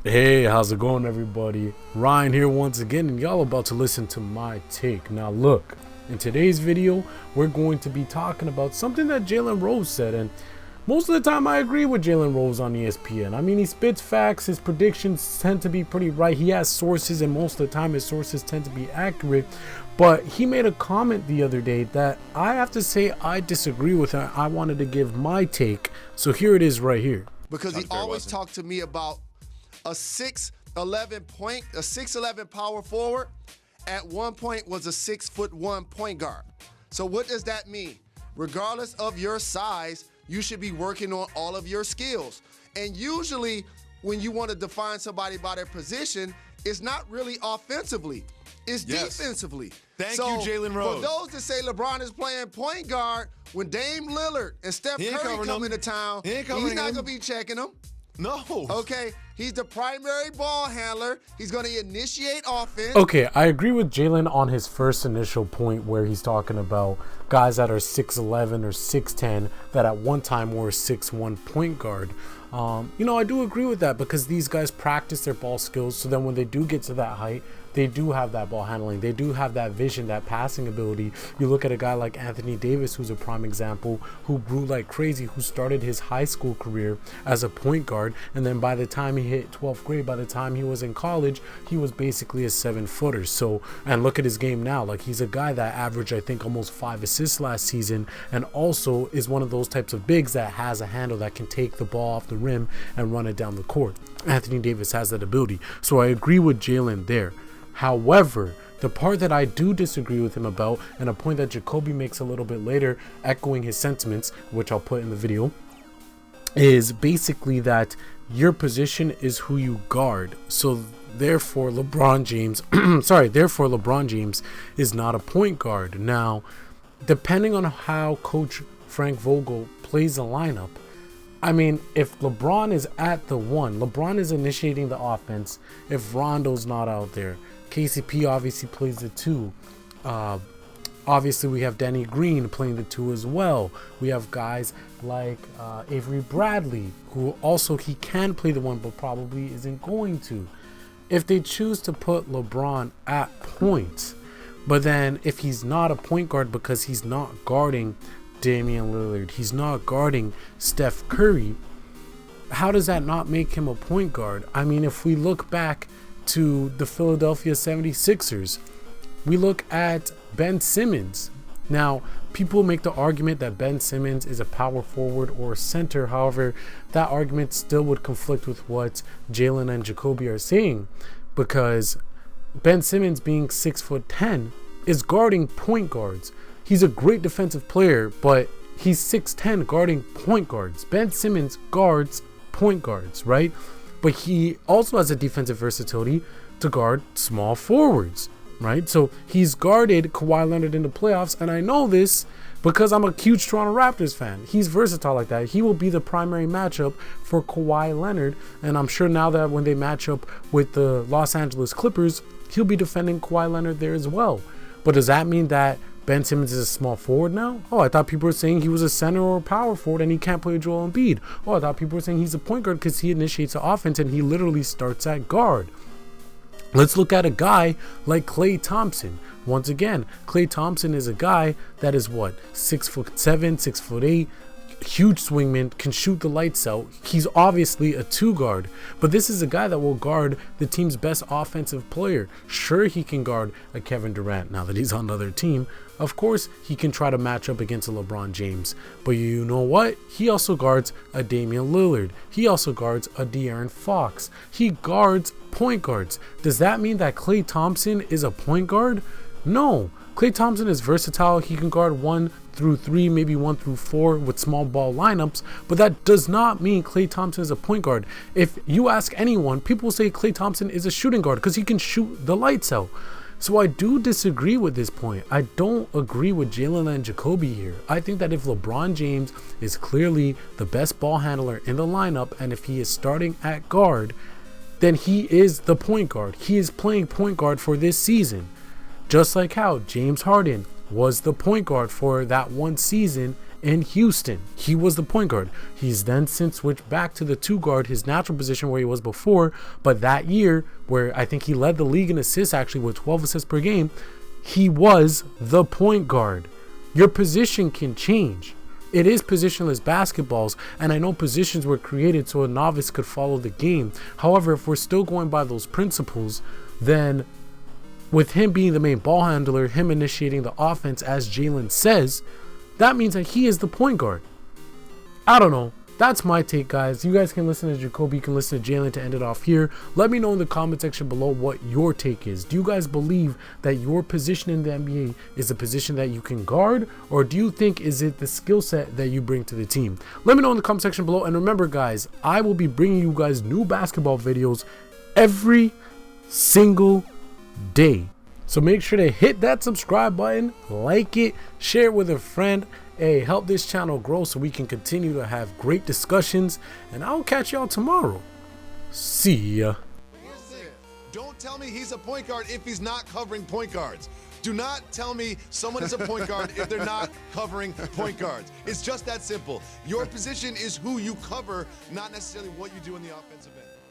Hey, how's it going, everybody? Ryan here once again, and y'all about to listen to my take. Now look, in today's video, we're going to be talking about something that Jalen Rose said, and most of the time I agree with Jalen Rose on ESPN. I mean, he spits facts, his predictions tend to be pretty right, he has sources, and most of the time his sources tend to be accurate. But he made a comment the other day that I have to say I disagree with, and I wanted to give my take, so here it is right here. Because he always talked to me about a 6'11" power forward at one point was a 6'1" point guard. So what does that mean? Regardless of your size, you should be working on all of your skills. And usually when you want to define somebody by their position, it's not really offensively, it's defensively. Thank you, Jalen Rose. For those that say LeBron is playing point guard, when Dame Lillard and Steph Curry come into town, he's not going to be checking them. No. Okay, he's the primary ball handler. He's going to initiate offense. Okay, I agree with Jalen on his first initial point where he's talking about guys that are 6'11 or 6'10 that at one time were 6'1 point guard. I do agree with that because these guys practice their ball skills, so then when they do get to that height, they do have that ball handling. They do have that vision, that passing ability. You look at a guy like Anthony Davis, who's a prime example, who grew like crazy, who started his high school career as a point guard, and then by the time he hit 12th grade, by the time he was in college, he was basically a 7-footer. So, and look at his game now. Like, he's a guy that averaged, I think, almost 5 assists last season, and also is one of those types of bigs that has a handle that can take the ball off the rim and run it down the court. Anthony Davis has that ability. So I agree with Jalen there. However, the part that I do disagree with him about, and a point that Jacoby makes a little bit later, echoing his sentiments, which I'll put in the video, is basically that your position is who you guard. So therefore LeBron James is not a point guard. Now, depending on how Coach Frank Vogel plays the lineup, I mean, if LeBron is at the one, LeBron is initiating the offense. If Rondo's not out there, KCP obviously plays the 2. Obviously, we have Danny Green playing the 2 as well. We have guys like Avery Bradley, who also he can play the 1, but probably isn't going to. If they choose to put LeBron at point, but then if he's not a point guard because he's not guarding Damian Lillard, he's not guarding Steph Curry, how does that not make him a point guard? I mean, if we look back to the Philadelphia 76ers, we look at Ben Simmons. Now, people make the argument that Ben Simmons is a power forward or a center. However, that argument still would conflict with what Jalen and Jacoby are saying, because Ben Simmons, being 6'10", is guarding point guards. He's a great defensive player, but he's 6'10", guarding point guards. Ben Simmons guards point guards, right? But he also has a defensive versatility to guard small forwards, right? So he's guarded Kawhi Leonard in the playoffs, and I know this because I'm a huge Toronto Raptors fan. He's versatile like that. He will be the primary matchup for Kawhi Leonard, and I'm sure now that when they match up with the Los Angeles Clippers, he'll be defending Kawhi Leonard there as well. But does that mean that Ben Simmons is a small forward now? Oh, I thought people were saying he was a center or a power forward and he can't play with Joel Embiid. Oh, I thought people were saying he's a point guard because he initiates the offense and he literally starts at guard. Let's look at a guy like Klay Thompson. Once again, Klay Thompson is a guy that is what, 6'7", 6'8", huge swingman, can shoot the lights out. He's obviously a 2 guard, but this is a guy that will guard the team's best offensive player. Sure, he can guard a Kevin Durant now that he's on the other team. Of course, he can try to match up against a LeBron James, but you know what? He also guards a Damian Lillard. He also guards a De'Aaron Fox. He guards point guards. Does that mean that Klay Thompson is a point guard? No. Klay Thompson is versatile. He can guard 1 through 3, maybe 1 through 4 with small ball lineups, but that does not mean Klay Thompson is a point guard. If you ask anyone, people will say Klay Thompson is a shooting guard because he can shoot the lights out. So I do disagree with this point. I don't agree with Jalen and Jacoby here. I think that if LeBron James is clearly the best ball handler in the lineup, and if he is starting at guard, then he is the point guard. He is playing point guard for this season. Just like how James Harden was the point guard for that one season in Houston. He was the point guard. He's then since switched back to the 2 guard, his natural position where he was before. But that year, where I think he led the league in assists actually with 12 assists per game, he was the point guard. Your position can change. It is positionless basketballs, and I know positions were created so a novice could follow the game. However, if we're still going by those principles, then with him being the main ball handler, him initiating the offense as Jalen says, that means that he is the point guard. I don't know. That's my take, guys. You guys can listen to Jacoby, you can listen to Jalen to end it off here. Let me know in the comment section below what your take is. Do you guys believe that your position in the NBA is a position that you can guard, or do you think is it the skill set that you bring to the team? Let me know in the comment section below. And remember, guys, I will be bringing you guys new basketball videos every single day. So make sure to hit that subscribe button, like it, share it with a friend. Hey, help this channel grow so we can continue to have great discussions. And I'll catch y'all tomorrow. See ya. Don't tell me he's a point guard if he's not covering point guards. Do not tell me someone is a point guard if they're not covering point guards. It's just that simple. Your position is who you cover, not necessarily what you do in the offensive end.